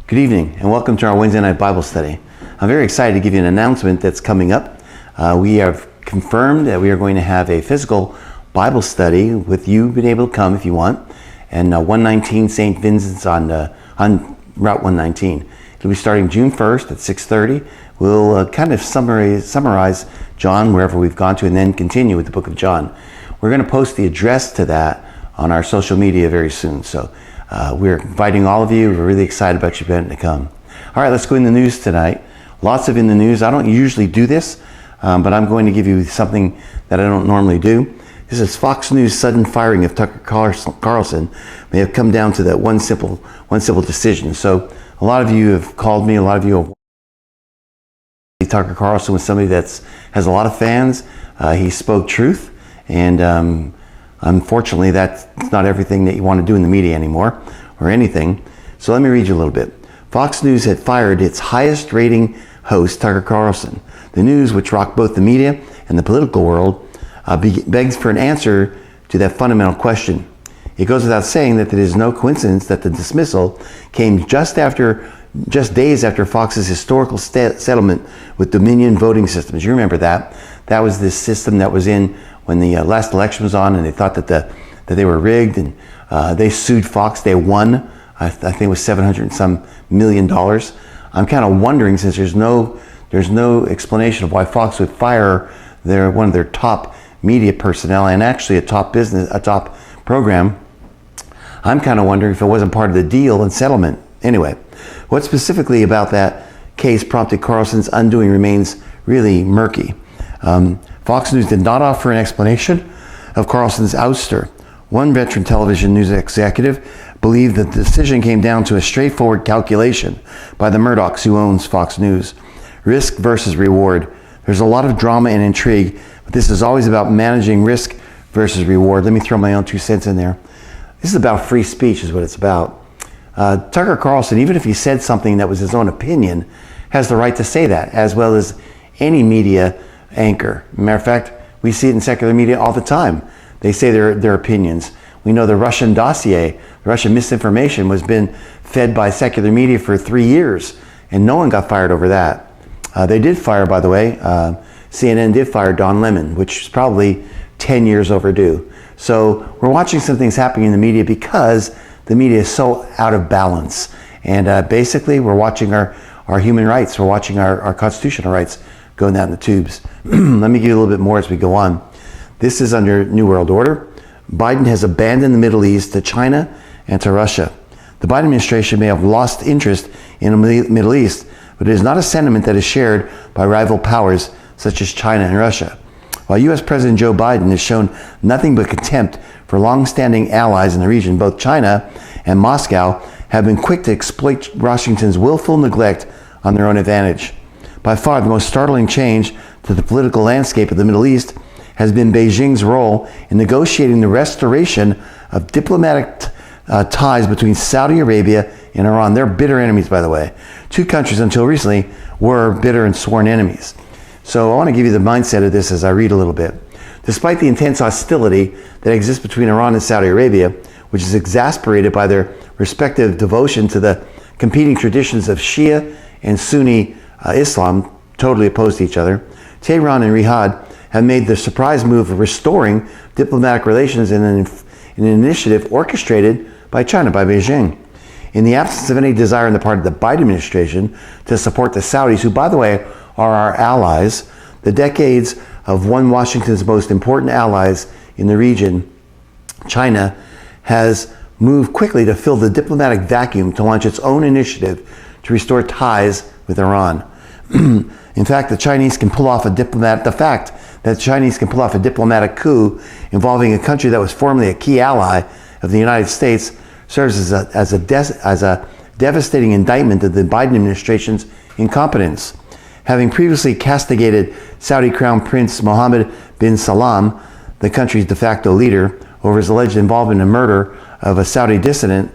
Good evening and welcome to our Wednesday night Bible study. I'm very excited to give you an announcement that's coming up. We have confirmed that we are going to have a physical Bible study with you being able to come if you want, and 119 St. Vincent's on Route 119. It'll be starting June 1st at 6:30. We'll kind of summarize John wherever we've gone to and then continue with the book of John. We're going to post the address to that on our social media very soon. So we're inviting all of you. We're really excited about you being able to come. All right, let's go in the news tonight. Lots of in the news. I don't usually do this, but I'm going to give you something that I don't normally do. This is Fox News' sudden firing of Tucker Carlson may have come down to that one simple decision. So a lot of you have called me. A lot of you have. Tucker Carlson was somebody that has a lot of fans. He spoke truth, and unfortunately, that's not everything that you want to do in the media anymore, or anything. So let me read you a little bit. Fox News had fired its highest rating host, Tucker Carlson. The news, which rocked both the media and the political world, begs for an answer to that fundamental question. It goes without saying that it is no coincidence that the dismissal came just days after Fox's historical settlement with Dominion voting systems. You remember that? That was this system that was in when the last election was on, and they thought that they were rigged, and they sued Fox. They won. I think it was $700 and some million. I'm kind of wondering, since there's no explanation of why Fox would fire one of their top media personnel and actually a top program. I'm kind of wondering if it wasn't part of the deal and settlement. Anyway, what specifically about that case prompted Carlson's undoing remains really murky. Fox News did not offer an explanation of Carlson's ouster. One veteran television news executive believed that the decision came down to a straightforward calculation by the Murdochs, who owns Fox News. Risk versus reward. There's a lot of drama and intrigue, but this is always about managing risk versus reward. Let me throw my own 2 cents in there. This is about free speech, is what it's about. Tucker Carlson, even if he said something that was his own opinion, has the right to say that, as well as any media anchor. Matter of fact, we see it in secular media all the time. They say their opinions. We know the Russian dossier, the Russian misinformation was been fed by secular media for 3 years, and no one got fired over that. They did fire, by the way, CNN did fire Don Lemon, which is probably 10 years overdue. So we're watching some things happening in the media because the media is so out of balance. And basically, we're watching our human rights. We're watching our constitutional rights going down the tubes. Let me give you a little bit more as we go on. This is under New World Order. Biden has abandoned the Middle East to China and to Russia. The Biden administration may have lost interest in the Middle East, but it is not a sentiment that is shared by rival powers such as China and Russia. While U.S. President Joe Biden has shown nothing but contempt for long-standing allies in the region, both China and Moscow have been quick to exploit Washington's willful neglect on their own advantage. By far, the most startling change to the political landscape of the Middle East has been Beijing's role in negotiating the restoration of diplomatic ties between Saudi Arabia and Iran. They're bitter enemies, by the way. 2 countries until recently were bitter and sworn enemies. So I want to give you the mindset of this as I read a little bit. Despite the intense hostility that exists between Iran and Saudi Arabia, which is exasperated by their respective devotion to the competing traditions of Shia and Sunni Islam, totally opposed to each other, Tehran and Riyadh have made the surprise move of restoring diplomatic relations in an initiative orchestrated by China, by Beijing. In the absence of any desire on the part of the Biden administration to support the Saudis, who, by the way, are our allies, the decades of one of Washington's most important allies in the region, China, has moved quickly to fill the diplomatic vacuum to launch its own initiative to restore ties with Iran. In fact, the Chinese can pull off a diplomatic coup involving a country that was formerly a key ally of the United States serves as a devastating indictment of the Biden administration's incompetence. Having previously castigated Saudi Crown Prince Mohammed bin Salman, the country's de facto leader, over his alleged involvement in the murder of a Saudi dissident,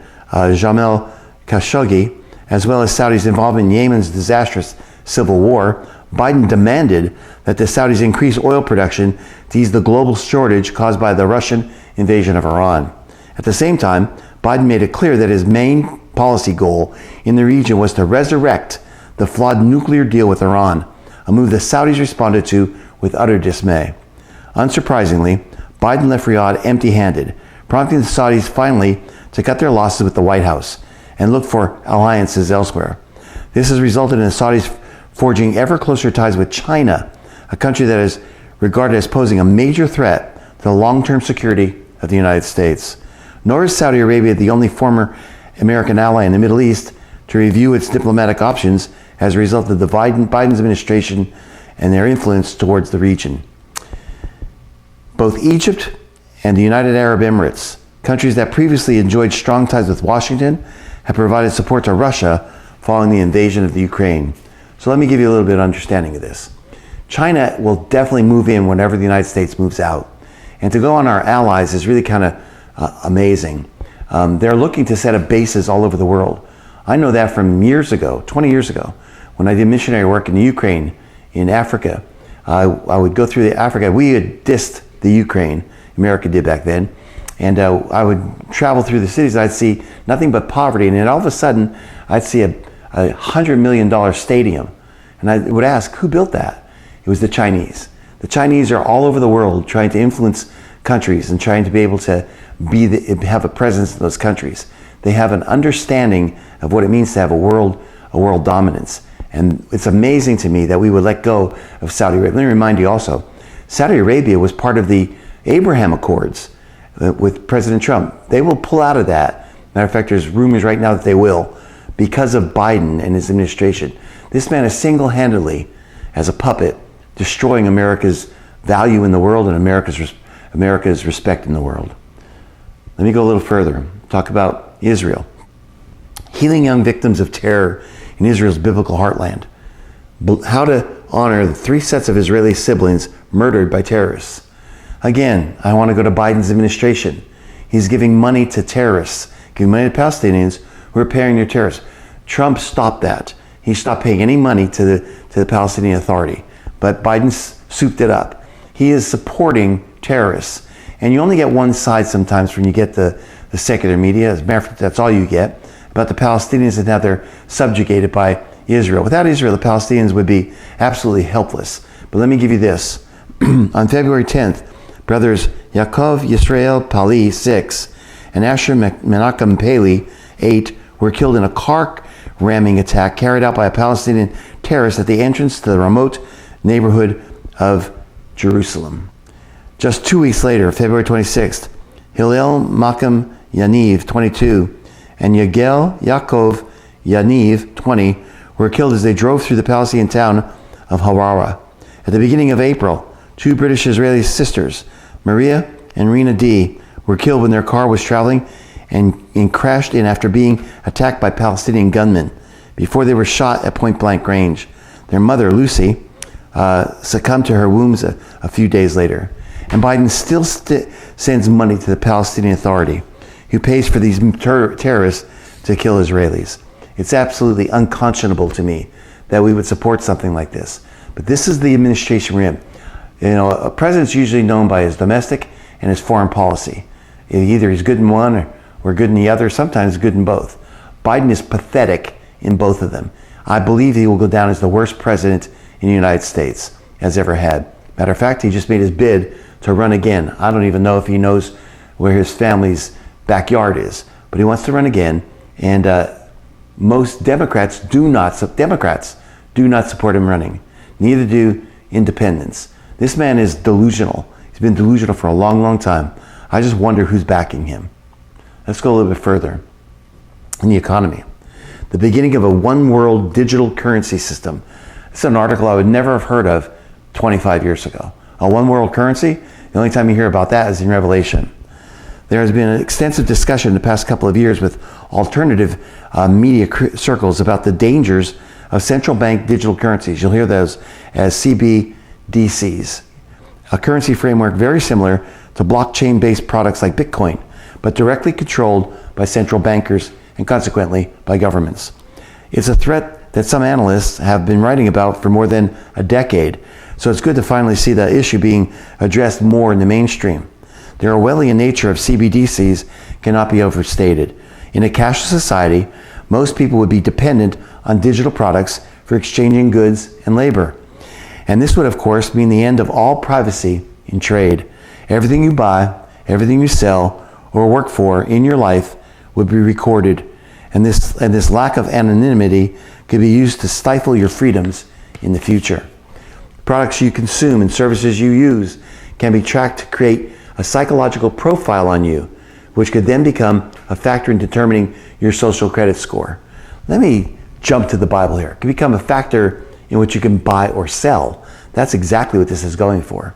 Jamal Khashoggi, as well as Saudi's involvement in Yemen's disastrous civil war, Biden demanded that the Saudis increase oil production to ease the global shortage caused by the Russian invasion of Iran. At the same time, Biden made it clear that his main policy goal in the region was to resurrect the flawed nuclear deal with Iran, a move the Saudis responded to with utter dismay. Unsurprisingly, Biden left Riyadh empty-handed, prompting the Saudis finally to cut their losses with the White House and look for alliances elsewhere. This has resulted in the Saudis forging ever closer ties with China, a country that is regarded as posing a major threat to the long-term security of the United States. Nor is Saudi Arabia the only former American ally in the Middle East to review its diplomatic options as a result of the Biden's administration and their influence towards the region. Both Egypt and the United Arab Emirates, countries that previously enjoyed strong ties with Washington, have provided support to Russia following the invasion of the Ukraine. So let me give you a little bit of understanding of this. China will definitely move in whenever the United States moves out. And to go on our allies is really kind of amazing. They're looking to set up bases all over the world. I know that from years ago, 20 years ago, when I did missionary work in the Ukraine, in Africa. I would go through Africa. We had dissed the Ukraine, America did back then. And I would travel through the cities. I'd see nothing but poverty. And then all of a sudden, I'd see a $100 million stadium. And I would ask, who built that? It was the Chinese. The Chinese are all over the world trying to influence countries and trying to be able to have a presence in those countries. They have an understanding of what it means to have a world dominance. And it's amazing to me that we would let go of Saudi Arabia. Let me remind you also, Saudi Arabia was part of the Abraham Accords with President Trump. They will pull out of that. Matter of fact, there's rumors right now that they will, because of Biden and his administration. This man is single-handedly, as a puppet, destroying America's value in the world and America's respect in the world. Let me go a little further. Talk about Israel. Healing young victims of terror in Israel's biblical heartland. How to honor the 3 sets of Israeli siblings murdered by terrorists. Again, I want to go to Biden's administration. He's giving money to terrorists, giving money to Palestinians who are paying their terrorists. Trump stopped that. He stopped paying any money to the Palestinian Authority. But Biden souped it up. He is supporting terrorists. And you only get one side sometimes when you get the secular media. As a matter of fact, that's all you get. About the Palestinians and how they're subjugated by Israel. Without Israel, the Palestinians would be absolutely helpless. But let me give you this. On February 10th, brothers Yaakov Yisrael Pali, 6, and Asher Menachem Pali, 8, were killed in a car ramming attack carried out by a Palestinian terrorist at the entrance to the remote neighborhood of Jerusalem. Just 2 weeks later, February 26th, Hillel Malcolm Yaniv, 22, and Yagel Yaakov Yaniv, 20, were killed as they drove through the Palestinian town of Hawara. At the beginning of April, 2 British Israeli sisters, Maria and Rena D., were killed when their car was traveling and crashed in after being attacked by Palestinian gunmen before they were shot at point-blank range. Their mother, Lucy, succumbed to her wounds a few days later. And Biden still sends money to the Palestinian Authority, who pays for these terrorists to kill Israelis. It's absolutely unconscionable to me that we would support something like this. But this is the administration we're in. You know, a president's usually known by his domestic and his foreign policy. Either he's good in one or good in the other, sometimes good in both. Biden is pathetic in both of them. I believe he will go down as the worst president in the United States has ever had. Matter of fact, he just made his bid to run again. I don't even know if he knows where his family's backyard is, but he wants to run again. And most Democrats do not support him running. Neither do independents. This man is delusional. He's been delusional for a long, long time. I just wonder who's backing him. Let's go a little bit further. In the economy, the beginning of a one world digital currency system. It's an article I would never have heard of 25 years ago. A one world currency, the only time you hear about that is in Revelation. There has been an extensive discussion in the past couple of years with alternative media circles about the dangers of central bank digital currencies. You'll hear those as CBDCs, a currency framework very similar to blockchain-based products like Bitcoin, but directly controlled by central bankers and consequently by governments. It's a threat that some analysts have been writing about for more than a decade, so it's good to finally see the issue being addressed more in the mainstream. The Orwellian nature of CBDCs cannot be overstated. In a cashless society, most people would be dependent on digital products for exchanging goods and labor. And this would, of course, mean the end of all privacy in trade. Everything you buy, everything you sell or work for in your life would be recorded. And this lack of anonymity could be used to stifle your freedoms in the future. Products you consume and services you use can be tracked to create a psychological profile on you, which could then become a factor in determining your social credit score. Let me jump to the Bible here. It can become a factor in what you can buy or sell. That's exactly what this is going for.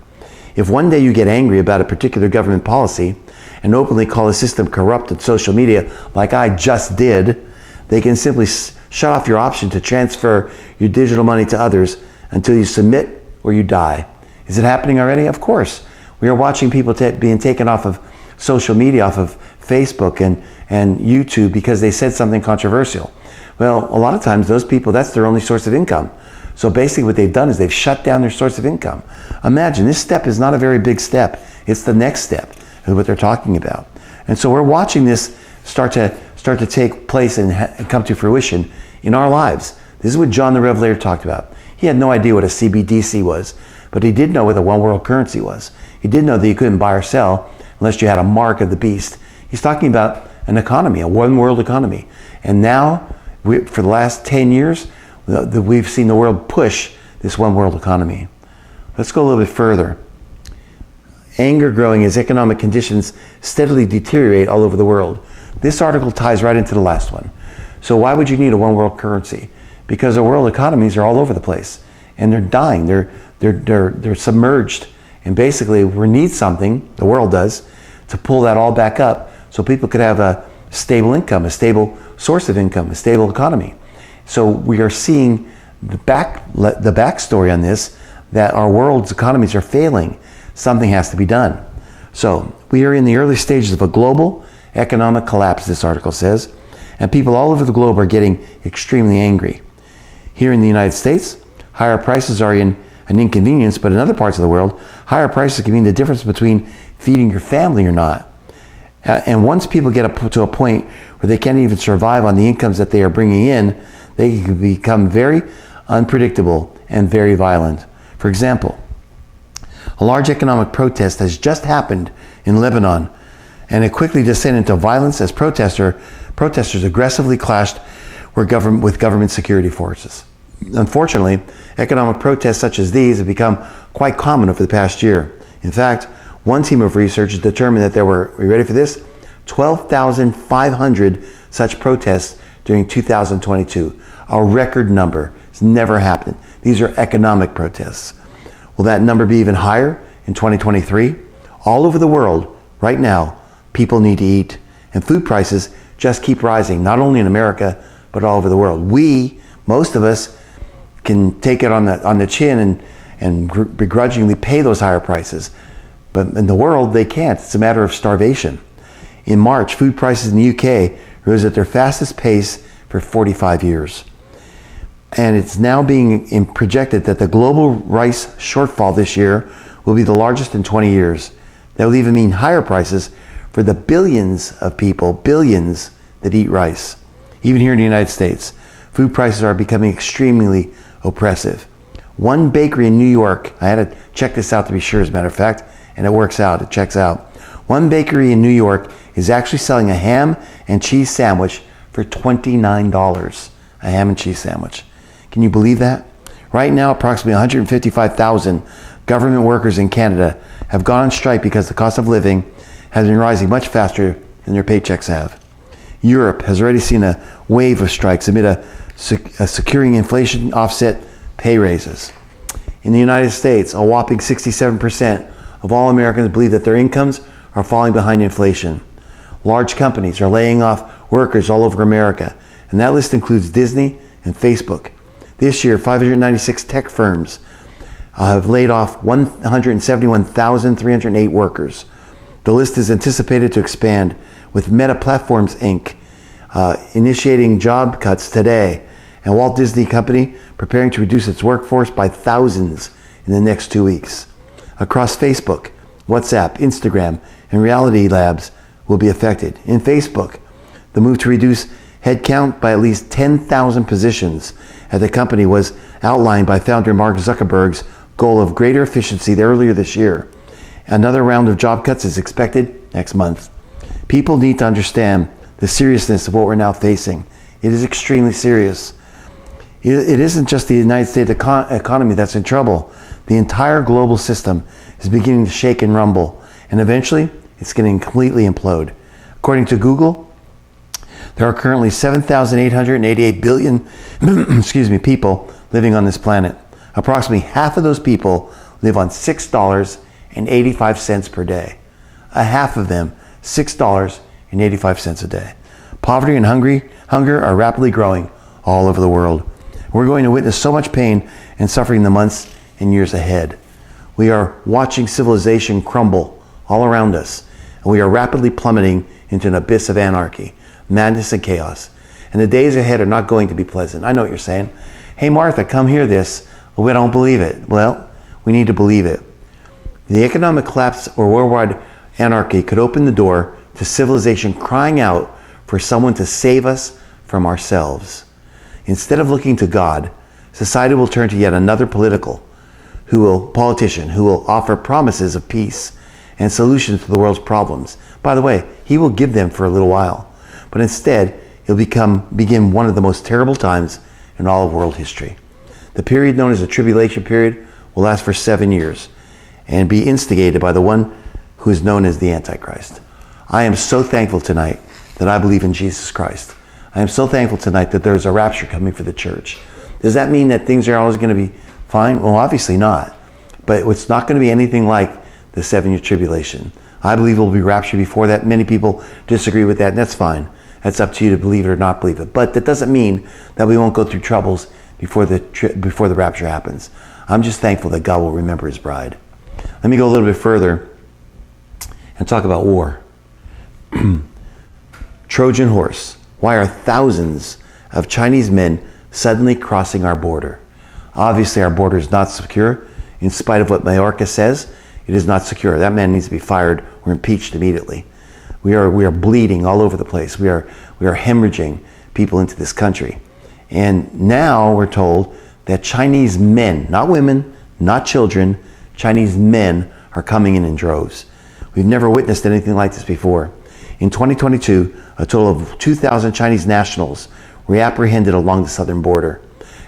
If one day you get angry about a particular government policy and openly call the system corrupt on social media like I just did, they can simply shut off your option to transfer your digital money to others until you submit or you die. Is it happening already? Of course. We are watching people being taken off of social media, off of Facebook and YouTube because they said something controversial. Well, a lot of times those people, that's their only source of income. So basically what they've done is they've shut down their source of income. Imagine, this step is not a very big step. It's the next step, is what they're talking about. And so we're watching this start to take place and come to fruition in our lives. This is what John the Revelator talked about. He had no idea what a CBDC was, but he did know what a one world currency was. He did know that you couldn't buy or sell unless you had a mark of the beast. He's talking about an economy, a one world economy. And now, for the last 10 years, we've seen the world push this one world economy. Let's go a little bit further. Anger growing as economic conditions steadily deteriorate all over the world. This article ties right into the last one. So why would you need a one world currency? Because the world economies are all over the place and they're dying. They're submerged. And basically we need something, the world does, to pull that all back up so people could have a stable income, a stable source of income, a stable economy. So we are seeing the backstory on this, that our world's economies are failing. Something has to be done. So we are in the early stages of a global economic collapse, this article says, and people all over the globe are getting extremely angry. Here in the United States, higher prices are an inconvenience, but in other parts of the world, higher prices can mean the difference between feeding your family or not. And once people get up to a point where they can't even survive on the incomes that they are bringing in, they can become very unpredictable and very violent. For example, a large economic protest has just happened in Lebanon, and it quickly descended into violence as protesters aggressively clashed with government security forces. Unfortunately, economic protests such as these have become quite common over the past year. In fact, one team of researchers determined that there were, are you ready for this? 12,500 such protests during 2022. A record number. It's never happened. These are economic protests. Will that number be even higher in 2023? All over the world, right now, people need to eat. And food prices just keep rising, not only in America, but all over the world. Most of us, can take it on the chin and begrudgingly pay those higher prices. But in the world, they can't. It's a matter of starvation. In March, food prices in the UK rose at their fastest pace for 45 years. And it's now being projected that the global rice shortfall this year will be the largest in 20 years. That will even mean higher prices for the billions of people, billions that eat rice. Even here in the United States, food prices are becoming extremely oppressive. One bakery in New York, I had to check this out to be sure as a matter of fact, and it works out, it checks out. One bakery in New York is actually selling a ham and cheese sandwich for $29. A ham and cheese sandwich. Can you believe that? Right now, approximately 155,000 government workers in Canada have gone on strike because the cost of living has been rising much faster than their paychecks have. Europe has already seen a wave of strikes amid securing inflation offset pay raises. In the United States, a whopping 67% of all Americans believe that their incomes are falling behind inflation. Large companies are laying off workers all over America, and that list includes Disney and Facebook. This year, 596 tech firms have laid off 171,308 workers. The list is anticipated to expand, with Meta Platforms Inc. Initiating job cuts today, and Walt Disney Company preparing to reduce its workforce by thousands in the next 2 weeks. Across Facebook, WhatsApp, Instagram, and Reality Labs will be affected. In Facebook, The move to reduce headcount by at least 10,000 positions at the company was outlined by founder Mark Zuckerberg's goal of greater efficiency earlier this year. Another round of job cuts is expected next month. People need to understand the seriousness of what we're now facing. It is extremely serious. It isn't just the United States economy that's in trouble. The entire global system is beginning to shake and rumble, and eventually it's going to completely implode. According to Google, there are currently 7,888 billion people living on this planet. Approximately half of those people live on $6.85 per day. A half of them, $6.85 a day. Poverty and hunger are rapidly growing all over the world. We're going to witness so much pain and suffering in the months and years ahead. We are watching civilization crumble all around us, and we are rapidly plummeting into an abyss of anarchy, madness, and chaos. And the days ahead are not going to be pleasant. I know what you're saying. Hey, Martha, come hear this. We don't believe it. Well, we need to believe it. The economic collapse or worldwide anarchy could open the door to civilization crying out for someone to save us from ourselves. Instead of looking to God, society will turn to yet another politician who will offer promises of peace and solutions to the world's problems. By the way, he will give them for a little while, but instead he'll begin one of the most terrible times in all of world history. The period known as the tribulation period will last for 7 years and be instigated by the one who is known as the Antichrist. I am so thankful tonight that I believe in Jesus Christ. I am so thankful tonight that there's a rapture coming for the church. Does that mean that things are always going to be fine? Well, obviously not. But it's not going to be anything like the 7-year tribulation. I believe we'll be raptured before that. Many people disagree with that, and that's fine. That's up to you to believe it or not believe it. But that doesn't mean that we won't go through troubles before the rapture happens. I'm just thankful that God will remember his bride. Let me go a little bit further and talk about war. Trojan Horse. Why are thousands of Chinese men suddenly crossing our border? Obviously, our border is not secure. In spite of what Mayorkas says, it is not secure. That man needs to be fired or impeached immediately. We are bleeding all over the place. We are hemorrhaging people into this country. And now we're told that Chinese men, not women, not children, Chinese men are coming in droves. We've never witnessed anything like this before. In 2022, a total of 2,000 Chinese nationals were apprehended along the southern border.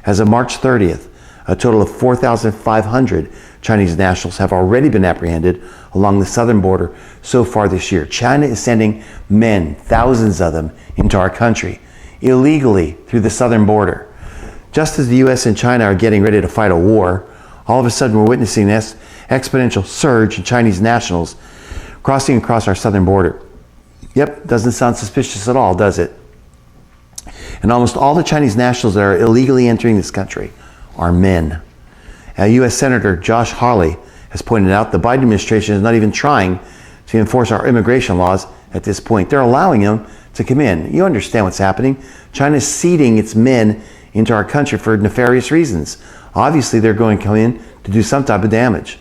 As of March 30th, a total of 4,500 Chinese nationals have already been apprehended along the southern border so far this year. China is sending men, thousands of them, into our country illegally through the southern border. Just as the U.S. and China are getting ready to fight a war, all of a sudden we're witnessing this exponential surge in Chinese nationals crossing across our southern border. Yep, doesn't sound suspicious at all, does it? And almost all the Chinese nationals that are illegally entering this country are men. U.S. Senator Josh Hawley has pointed out the Biden administration is not even trying to enforce our immigration laws at this point. They're allowing them to come in. You understand what's happening. China's seeding its men into our country for nefarious reasons. Obviously, they're going to come in to do some type of damage.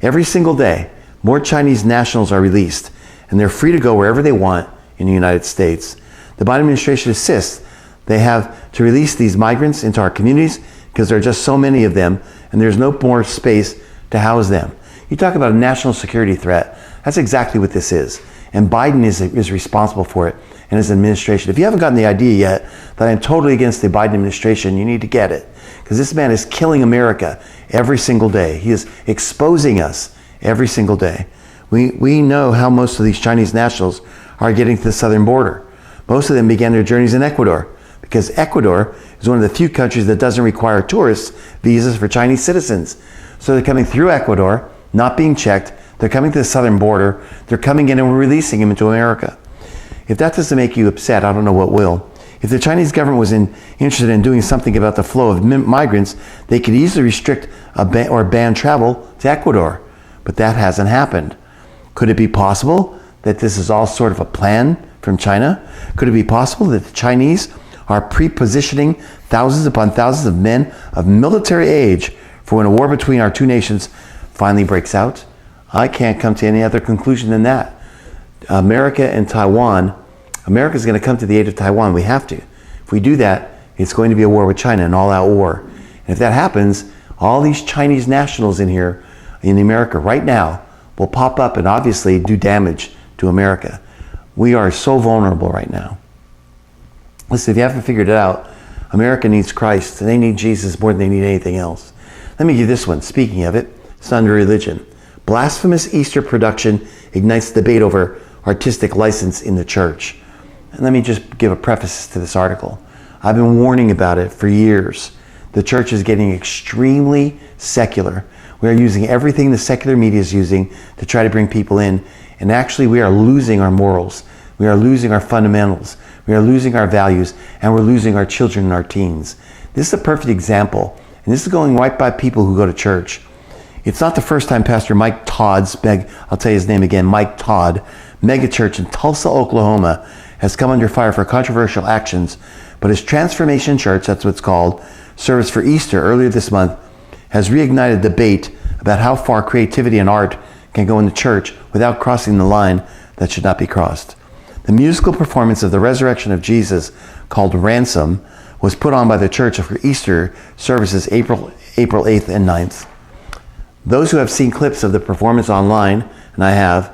Every single day, more Chinese nationals are released, and they're free to go wherever they want in the United States. The Biden administration insists they have to release these migrants into our communities because there are just so many of them, and there's no more space to house them. You talk about a national security threat. That's exactly what this is. And Biden is responsible for it and his administration. If you haven't gotten the idea yet that I'm totally against the Biden administration, you need to get it. Because this man is killing America every single day. He is exposing us every single day. We know how most of these Chinese nationals are getting to the southern border. Most of them began their journeys in Ecuador, because Ecuador is one of the few countries that doesn't require tourist visas for Chinese citizens. So they're coming through Ecuador, not being checked. They're coming to the southern border. They're coming in and we're releasing them into America. If that doesn't make you upset, I don't know what will. If the Chinese government was interested in doing something about the flow of migrants, they could easily restrict or ban travel to Ecuador. But that hasn't happened. Could it be possible that this is all sort of a plan from China? Could it be possible that the Chinese are pre-positioning thousands upon thousands of men of military age for when a war between our two nations finally breaks out? I can't come to any other conclusion than that. America and Taiwan America's going to come to the aid of Taiwan. We have to. If we do that, it's going to be a war with China, an all-out war. And if that happens, all these Chinese nationals in here, in America right now, will pop up and obviously do damage to America. We are so vulnerable right now. Listen, if you haven't figured it out, America needs Christ. They need Jesus more than they need anything else. Let me give you this one. Speaking of it, it's under religion. Blasphemous Easter production ignites debate over artistic license in the church. And let me just give a preface to this article. I've been warning about it for years. The church is getting extremely secular. We are using everything the secular media is using to try to bring people in. And actually, we are losing our morals. We are losing our fundamentals. We are losing our values. And we're losing our children and our teens. This is a perfect example. And this is going right by people who go to church. It's not the first time Pastor Mike Todd's, I'll tell you his name again, Mike Todd, megachurch in Tulsa, Oklahoma, has come under fire for controversial actions. But his Transformation Church, that's what it's called, service for Easter earlier this month, has reignited debate about how far creativity and art can go in the church without crossing the line that should not be crossed. The musical performance of the resurrection of Jesus, called Ransom, was put on by the church for Easter services April 8th and 9th. Those who have seen clips of the performance online, and I have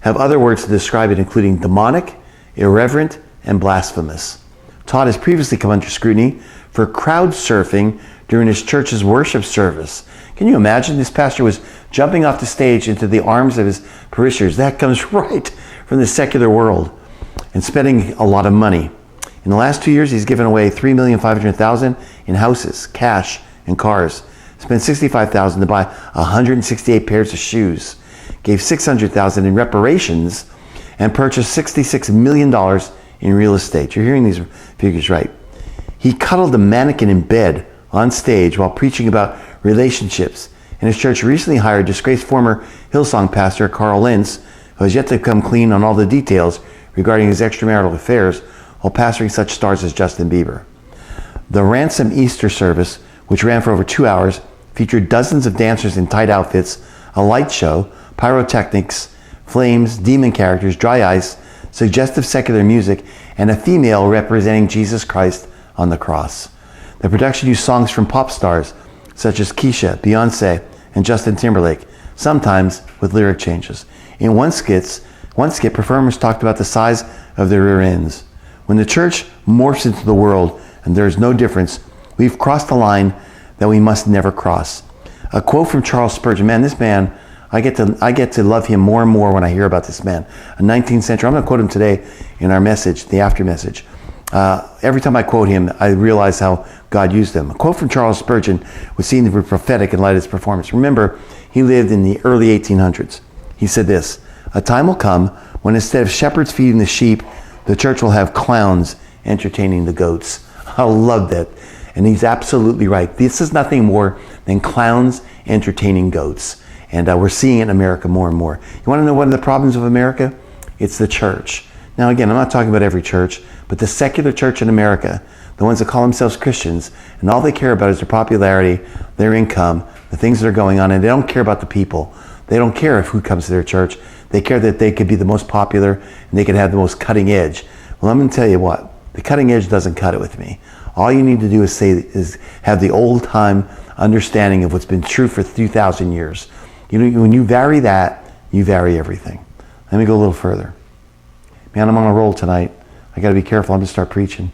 other words to describe it, including demonic, irreverent, and blasphemous. Todd has previously come under scrutiny for crowd surfing during his church's worship service. Can you imagine? This pastor was jumping off the stage into the arms of his parishioners. That comes right from the secular world, and spending a lot of money. In the last 2 years, he's given away $3,500,000 in houses, cash, and cars. Spent $65,000 to buy 168 pairs of shoes. Gave $600,000 in reparations and purchased $66 million in real estate. You're hearing these figures right. He cuddled a mannequin in bed on stage while preaching about relationships. And his church recently hired disgraced former Hillsong pastor Carlson, who has yet to come clean on all the details regarding his extramarital affairs while pastoring such stars as Justin Bieber. The Ransom Easter service, which ran for over 2 hours, featured dozens of dancers in tight outfits, a light show, pyrotechnics, flames, demon characters, dry ice, suggestive secular music, and a female representing Jesus Christ on the cross. The production used songs from pop stars such as Keisha, Beyonce, and Justin Timberlake, sometimes with lyric changes. In one skit, performers talked about the size of their rear ends. When the church morphs into the world and there is no difference, we've crossed a line that we must never cross. A quote from Charles Spurgeon. Man, this man, I get to love him more and more when I hear about this man. A 19th century, I'm going to quote him today in our message, the after message. Every time I quote him, I realize how God used him. A quote from Charles Spurgeon was seen to be prophetic in light of his performance. Remember, he lived in the early 1800s. He said this: "A time will come when instead of shepherds feeding the sheep, the church will have clowns entertaining the goats." I love that. And he's absolutely right. This is nothing more than clowns entertaining goats. And we're seeing it in America more and more. You want to know one of the problems of America? It's the church. Now again, I'm not talking about every church, but the secular church in America, the ones that call themselves Christians, and all they care about is their popularity, their income, the things that are going on, and they don't care about the people. They don't care if who comes to their church. They care that they could be the most popular and they could have the most cutting edge. Well, I'm going to tell you what, the cutting edge doesn't cut it with me. All you need to do is have the old time understanding of what's been true for 2,000 years. You know, when you vary that, you vary everything. Let me go a little further. Man, I'm on a roll tonight. I got to be careful. I'm going to start preaching.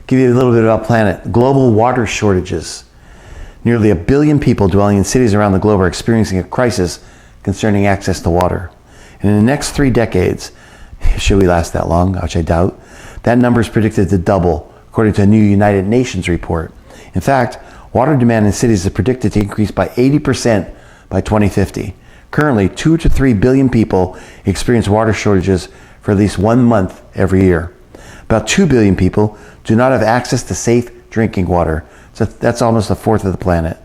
Give you a little bit about planet. Global water shortages. Nearly 1 billion people dwelling in cities around the globe are experiencing a crisis concerning access to water. And in the next 3 decades, should we last that long, which I doubt, that number is predicted to double, according to a new United Nations report. In fact, water demand in cities is predicted to increase by 80% by 2050. Currently, 2 to 3 billion people experience water shortages for at least 1 month every year. About 2 billion people do not have access to safe drinking water. So that's almost a fourth of the planet.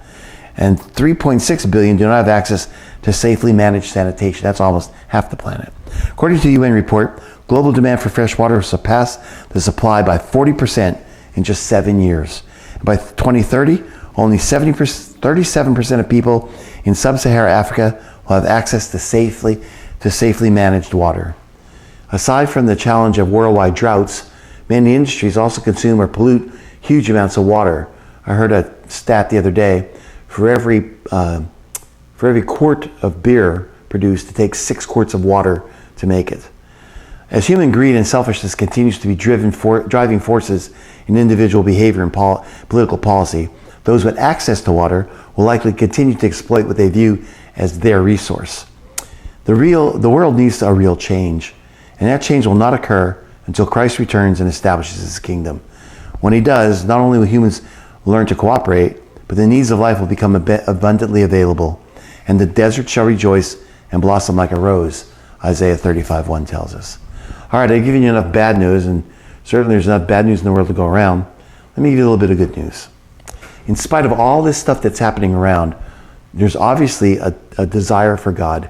And 3.6 billion do not have access to safely managed sanitation. That's almost half the planet. According to the UN report, global demand for fresh water will surpass the supply by 40% in just 7 years. By 2030, only 37% of people in sub-Saharan Africa will have access to safely managed water. Aside from the challenge of worldwide droughts, many industries also consume or pollute huge amounts of water. I heard a stat the other day, for every quart of beer produced, it takes 6 quarts of water to make it. As human greed and selfishness continues to be driving forces in individual behavior and political policy, those with access to water will likely continue to exploit what they view as their resource. The world needs a real change, and that change will not occur until Christ returns and establishes his kingdom. When he does, not only will humans learn to cooperate, but the needs of life will become abundantly available, and the desert shall rejoice and blossom like a rose, Isaiah 35:1 tells us. All right, I've given you enough bad news, and certainly there's enough bad news in the world to go around. Let me give you a little bit of good news. In spite of all this stuff that's happening around, there's obviously a desire for God.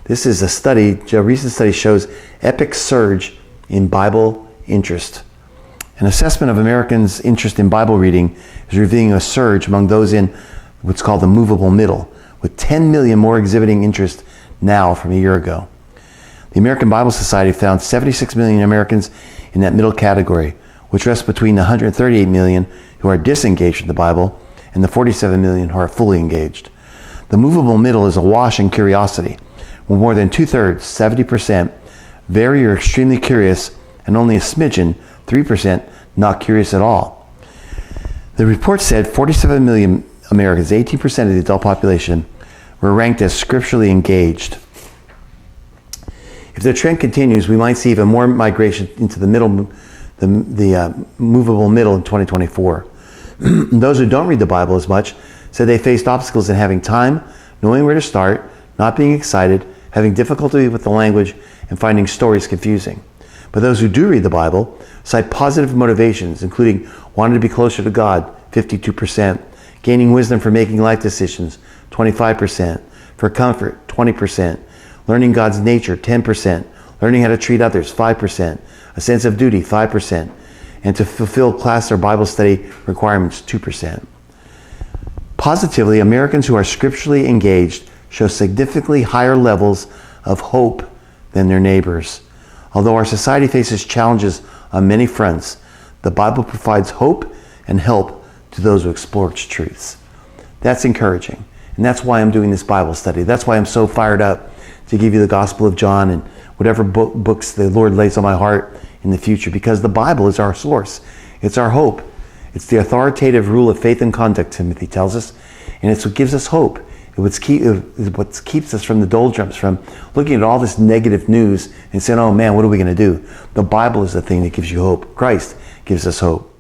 This is a recent study shows epic surge in Bible interest. An assessment of Americans' interest in Bible reading is revealing a surge among those in what's called the movable middle, with 10 million more exhibiting interest now from a year ago. The American Bible Society found 76 million Americans in that middle category, which rests between the 138 million who are disengaged from the Bible and the 47 million who are fully engaged. The movable middle is awash in curiosity, with more than 2/3, 70%, very or extremely curious, and only a smidgen, 3%, not curious at all. The report said 47 million Americans, 18% of the adult population, were ranked as scripturally engaged. If the trend continues, we might see even more migration into the movable middle in 2024. Those who don't read the Bible as much said they faced obstacles in having time, knowing where to start, not being excited, having difficulty with the language, and finding stories confusing. But those who do read the Bible cite positive motivations, including wanting to be closer to God, 52%, gaining wisdom for making life decisions, 25%, for comfort, 20%, learning God's nature, 10%, learning how to treat others, 5%, a sense of duty, 5%, and to fulfill class or Bible study requirements, 2%. Positively, Americans who are scripturally engaged show significantly higher levels of hope than their neighbors. Although our society faces challenges on many fronts, the Bible provides hope and help to those who explore its truths. That's encouraging, and that's why I'm doing this Bible study. That's why I'm so fired up to give you the Gospel of John and whatever books the Lord lays on my heart in the future, because the Bible is our source. It's our hope. It's the authoritative rule of faith and conduct, Timothy tells us, and it's what gives us hope. It's what keeps us from the doldrums, from looking at all this negative news and saying, oh man, what are we going to do? The Bible is the thing that gives you hope. Christ gives us hope.